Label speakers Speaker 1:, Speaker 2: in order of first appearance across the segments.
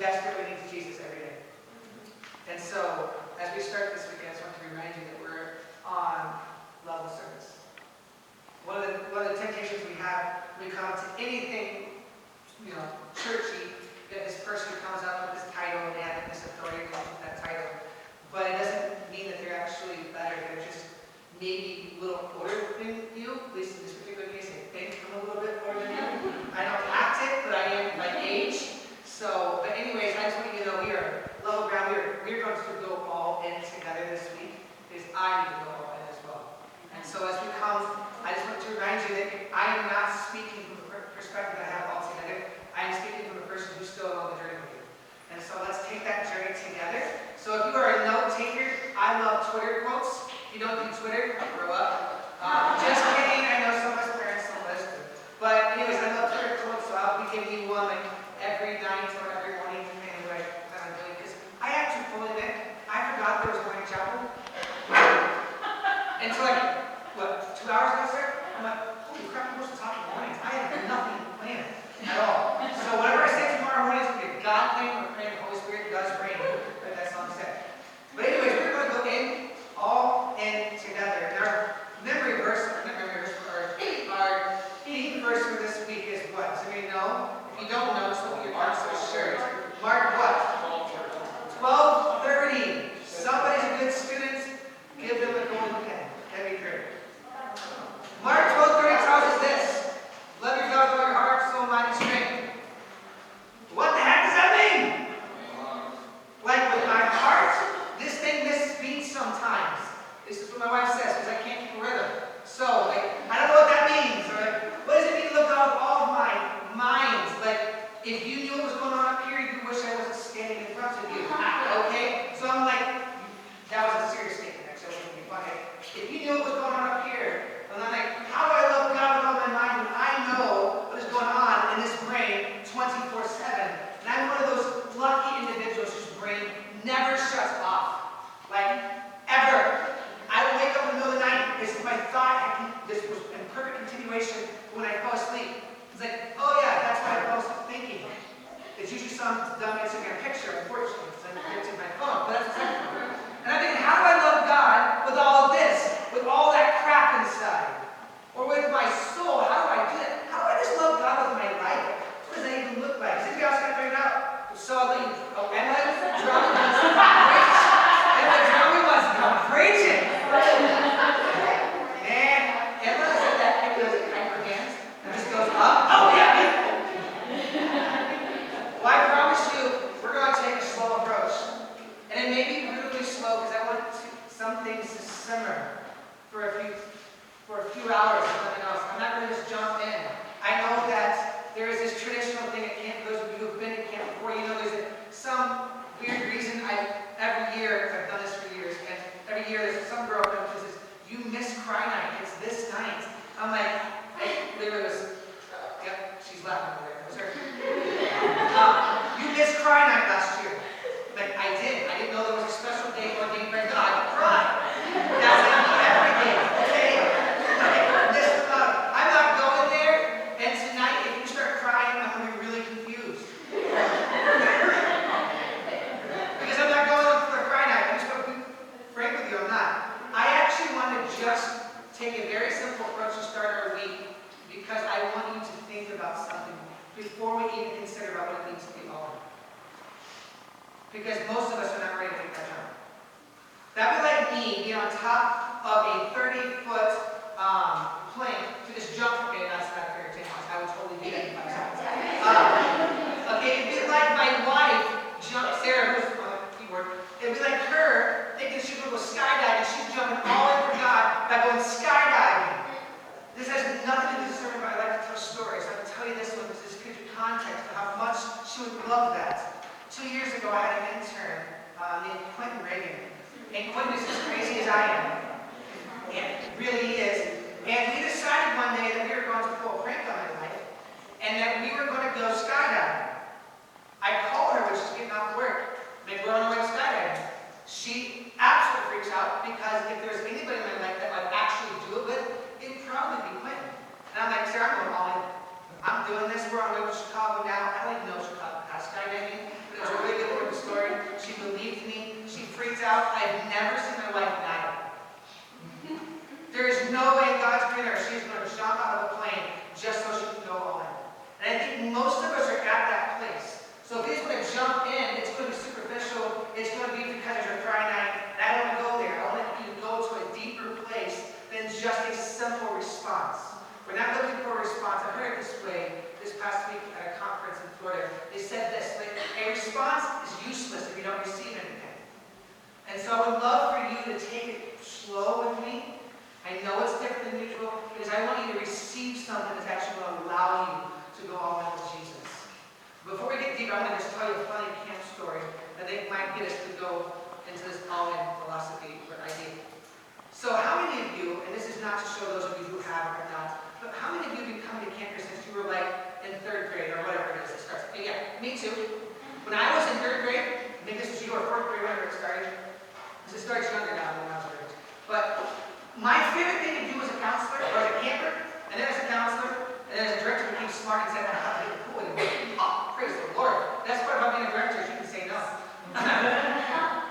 Speaker 1: desperately needs Jesus every day. And so, as we start this weekend, I just want to remind you that we're on level service. One of the temptations we have when we come to anything, churchy, that this person comes up with this title and they have this authority to with that title. But it doesn't mean that they're actually better. They're just maybe a little older than you. At least in this particular case, I think I'm a little bit older than you. I don't act it, but I am by age. So, but anyways, I just want you to know we are level ground. We're going to go all in together this week because I need to go all in as well. And so as we come, I just want to remind you that I am not speaking from the perspective that I have all together. I am speaking from the person who's still on the journey with you. And so let's take that journey together. So if you are a note taker, I love Twitter quotes. If you don't do Twitter, grow up. Just kidding. I know some of us parents don't listen. But anyways, I love Twitter quotes, so I'll be giving you one like every night or every morning, depending on what I'm doing. Because I have to fully admit, I forgot there was morning chapel. Until 2 hours ago, sir? I'm like, holy crap, I'm supposed to talk in the mornings. I have nothing planned at all. So whatever I say tomorrow morning is going to be a God thing. We're praying the Holy Spirit does reign. Like that song said. But anyways, we're going to go all in together. And our our theme verse for this week is what? Does anybody know? If you don't know, just look at your Mark shirt. Mark what? 12:30. Somebody's a good student. Give them a golden pen. That'd be great. Mark 12:30 tells us this. Love your God with all your heart, soul, mind, and strength. What the heck does that mean? Like with my heart, this thing misspeaks sometimes. This is what my wife says because I can't keep a rhythm. So, I don't know what that means. Or what does it mean to love God with all of my mind? If you knew what was going on up here, you wish I wasn't standing in front of you. Okay? So I'm like, that was a serious statement, actually. I wasn't being funny. If you knew what was going on up here, and I'm like, how do I love God with all my mind when I know what is going on in this brain 24/7? And I'm one of those lucky individuals whose brain never shuts off. Ever. I would wake up in the middle of the night. This is my thought. This was in perfect continuation when I fell asleep. It's like, oh yeah, that's what I fell asleep thinking. It's usually some dumb Instagram picture, unfortunately, because I'm connected to my phone. But that's the second one. And I'm thinking, how do I love God with all of this? With all that crap inside? Or with my soul? How do I do that? How do I just love God with my life? What does that even look like? Has anybody else got to figure it out? So I'll let you. Oh, Emma, drama wants to come preach. Emma, drama wants to come preaching. And Emma said that Emma doesn't clap her hands and just goes up. Oh, yeah. Well, I promise you, we're going to take a slow approach. And it may be really slow because I want some things to simmer for a few hours or something else. I'm not going to just jump in. I know that there is this traditional thing at camp. Those of you who have been at camp before, you know there's some weird reason every year, I've done this for years, and every year there's some girl who says, you miss cry night, it's this night. I'm like, literally was, yep, she's laughing over there. It was her. You missed cry night last year. I did. I didn't know there was a special day for being for God to cry. That's every day, okay? I'm not going there, and tonight, if you start crying, I'm going to be really confused. Because I'm not going for a cry night. I'm just going to be frank with you, I'm not. I actually want to just take a very simple approach to start our week because I want you to think about something before we even consider about what it means to be all in. Because most of us are not ready to take that jump. That would be like me being on top of a 30-foot plank to just jump. Okay, that's not a fair example. I would totally do that in 5 seconds. Okay, it'd be like my wife, Sarah, who's on the keyboard. It'd be like her thinking she's going to go skydiving. She's jumping all in for God by going skydiving. This has nothing to do with the sermon, but I like to tell stories. I'm going to tell you this one because this gives you context of how much she would love that. 2 years ago, I had an intern named Quentin Reagan. And Quentin is as crazy as I am. And really is. And we decided one day that we were going to pull a prank on my life and that we were going to go skydiving. I called her when she's getting off work. We're on our way to skydiving. She absolutely freaks out because if there's anybody in my life that I'd actually do it with, it'd probably be Quentin. And I'm like, Sarah, I'm going all in. I'm doing this. We're on our way to Chicago now. I don't even know Chicago has skydiving. But it was out, I've never seen my wife nod. There is no way in God's green earth she's going to jump out of a plane just so she can go all in. And I think most of us are at that place. So if he's going to jump in, it's going to be superficial. It's going to be because of your Friday night. And I don't want to go there. I want you to go to a deeper place than just a simple response. We're not looking for a response. I heard it this way this past week at a conference in Florida. They said this, like, a response is useless if you don't receive anything. And so I would love for you to take it slow with me. I know it's different than usual because I want you to receive something that's actually going to allow you to go all in with Jesus. Before we get deep, I want to just tell you a funny camp story that I think might get us to go into this all-in philosophy or idea. So how many of you, and this is not to show those of you who have or not, but how many of you have been coming to camp here since you were like in 3rd grade or whatever it is it starts? Okay, yeah, me too. When I was in 3rd grade, I think this was you or 4th grade, whenever it started. Because it starts younger now than when I was raised. But my favorite thing to do as a counselor, or as a camper, and then as a counselor, and then as a director became smart and said, I have to get cool with it. Oh, praise the Lord. That's part about being a director, is you can say no.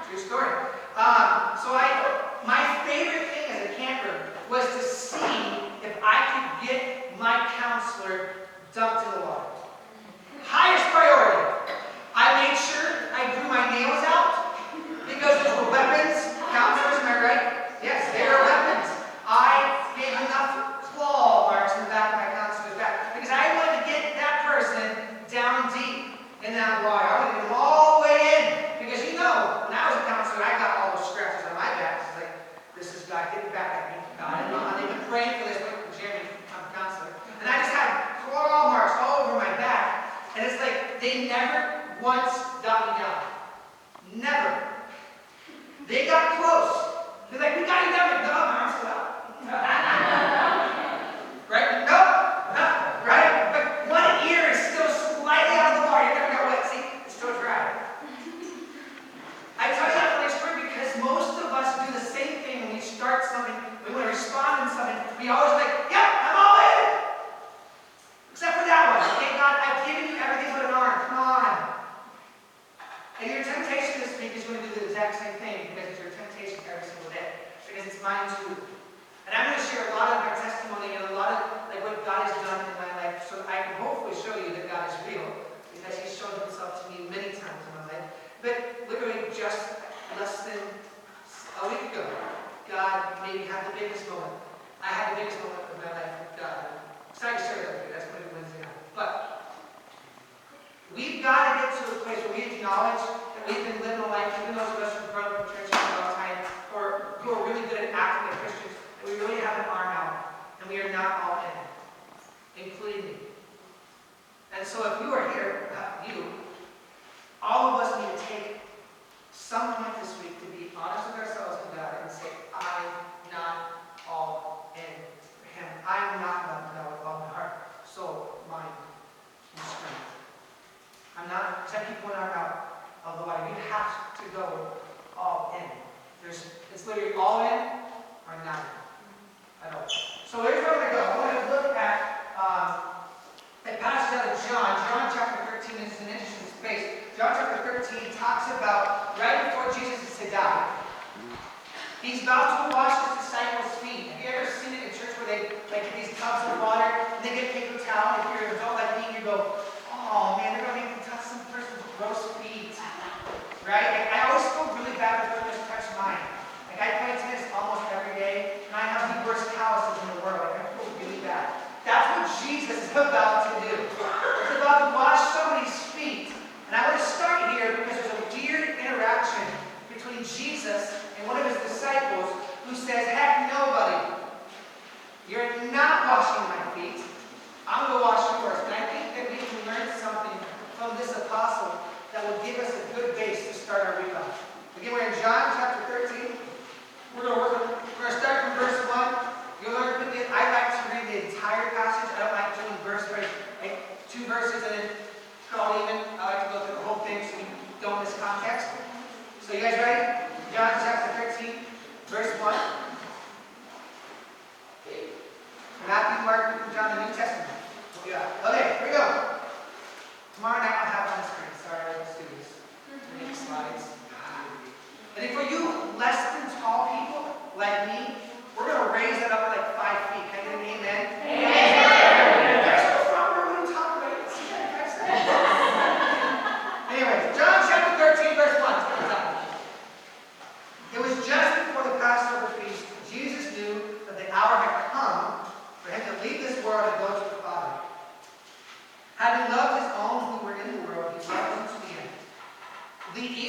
Speaker 1: True story. My favorite thing as a camper was to see if I could get my counselor dumped in the water. Highest priority. I made sure I grew my nails out because those were weapons. Counselors, am I right? Yes, they are weapons. I gave enough claw marks in the back of my counselor's back because I wanted to get that person down deep in that water. I wanted to get them all the way in because when I was a counselor, I got all those scratches on my back. It's like, this is God getting back at me. God, they've been praying for this, but Jeremy, I'm a counselor. And I just had claw marks all over my back. And it's like, they never once got me down. Never. They got close. They're like, we got you down. Like, no, my arm's still out. Right? No. Right? But one ear is still slightly out of the water. You never got wet. See? It's still dry. I tell you that funny story because most of us do the same thing when we start something. We want to respond to something. We always like, yep, I'm all in. Except for that one. Okay, God, I've given you everything but an arm. Come on. And your temptation this week is going to do the exact same thing because it's your temptation every single day. Because it's mine too. And I'm going to share a lot of my testimony and a lot of like what God has done in my life so I can hopefully show you that God is real because He's shown Himself to me many times in my life. But literally just less than a week ago, God maybe had the biggest moment. I had the biggest moment of my life with God. I'm sorry to share that with you. That's going to be Wednesday night. But we've got to get to a place where we acknowledge that we've been living a life, even those of us who grow up in church for a long time, or who are really good at acting like Christians, that we really have an arm out, and we are not all in, including me. And so if you are here, all of us need to take some point this week to be honest with ourselves and God and say, I'm not all in for Him. I'm not loving God with all my heart, soul, mind, and strength. I'm not, because I keep one arm out of the water. You have to go all in. It's literally all in or not in at all. So here's where I'm going to go. I want to look at a passage out of John chapter 13. This is an interesting space. John chapter 13 talks about right before Jesus is to die. He's about to wash his disciples' feet. Have you ever seen it in church where they get these tubs of water and they get a paper towel? And if you're an adult like me, you go, oh man, they're going to make me touch some person's gross feet. Right? Like, I always feel really bad when people just touch mine. Like I play tennis almost every day, and I have the worst calluses in the world. Like I feel really bad. That's what Jesus is about to do. He's about to wash somebody's feet. And I want to start here because there's a weird interaction between Jesus and one of his disciples who says, heck, nobody. You're not washing my feet. I'm going to wash yours. And I think that we can learn something from this apostle that will give us a good base to start our week off. Again, we're in John chapter 13. We're going to start from verse 1. You'll learn quickly. I like to read the entire passage. I don't like doing verse by like 2 verses and then call even. I like to go through the whole thing so you don't miss context. So you guys ready? John chapter 13, verse 1. Matthew, Mark, Luke, and John, the New Testament. Yeah. Okay, here we go. Tomorrow night I'll have it on the screen. Sorry, let's do this. Make slides. And then for you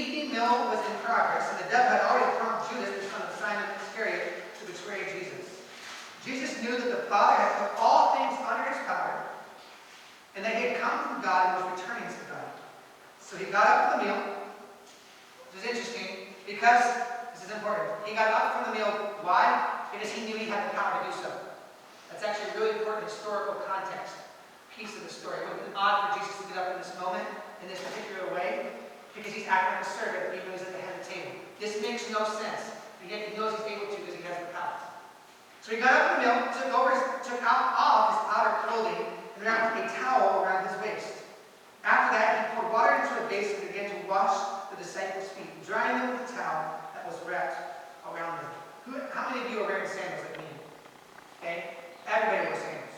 Speaker 1: evening meal was in progress, and the devil had already thrown Judas, the son of Simon Iscariot, to betray Jesus. Jesus knew that the Father had put all things under his power, and that he had come from God and was returning to God. So he got up from the meal, which is interesting, because, this is important, he got up from the meal. Why? Because he knew he had the power to do so. That's actually a really important historical context piece of the story. It would have been odd for Jesus to get up in this moment, in this particular way, because he's acting like a servant, even though he's at the head of the table. This makes no sense, but yet he knows he's able to because he has the power. So he got up from the meal, took off his outer clothing, and wrapped a towel around his waist. After that, he poured water into a basin and began to wash the disciples' feet, drying them with the towel that was wrapped around them. How many of you are wearing sandals like me? Okay? Everybody wears sandals.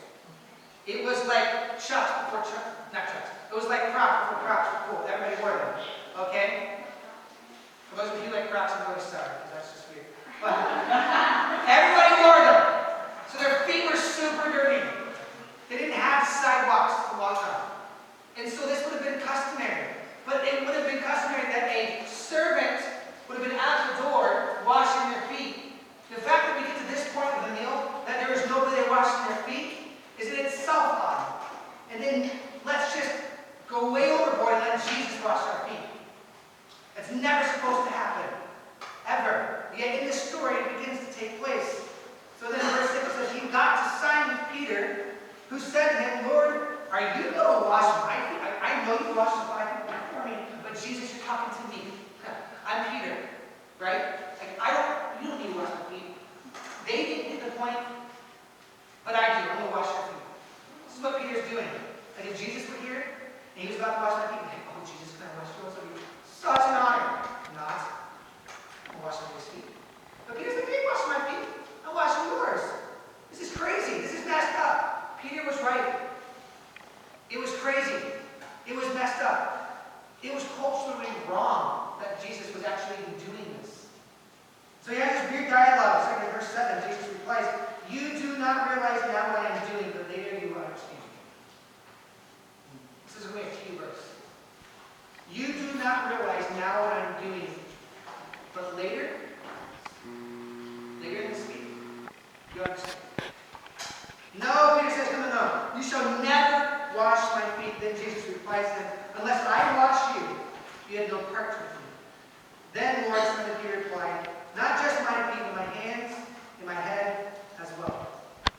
Speaker 1: It was like Chucks before Chucks. Not Chucks. It was like Crocs before Crocs were cool. Everybody wore them. Okay? For those of you who like Crocs, I'm really sorry, because that's just weird. But everybody wore them. So their feet were super dirty. They didn't have sidewalks to walk on. And so this would have been customary. But it would have been customary that a servant would have been out the door washing their feet. The fact that we get to this point of the meal, that there was nobody there washing their feet, is in itself odd. And then let's just go way overboard and let Jesus wash our feet. That's never supposed to happen. Ever. Yet in this story it begins to take place. So then verse 6 says, he got to Simon Peter, who said to him, Lord, are you going to wash my feet? I know you wash my feet before me, but Jesus, you're talking to me. I'm Peter, right? Like, you don't need to wash my feet. They didn't get the point, but I do. I'm going to wash your feet. This is what Peter's doing. Like if Jesus were here, and he was about to wash my feet, like, oh, Jesus, can I wash yours? Such an honor. Not. I'm washing his feet. But Peter's like, hey, wash my feet. I'm washing yours. This is crazy. This is messed up. Peter was right. It was crazy. It was messed up. It was culturally wrong that Jesus was actually even doing this. So he has this weird dialogue. Second verse 7, Jesus replies, you do not realize now what I am doing, but later you will understand. This is a way of key verse. You do not realize now what I'm doing, but later in this week, you understand. No, Peter says, no. You shall never wash my feet. Then Jesus replies to him, unless I wash you, you have no part with me. Then Lord, Simon Peter replied, not just my feet, but my hands and my head as well.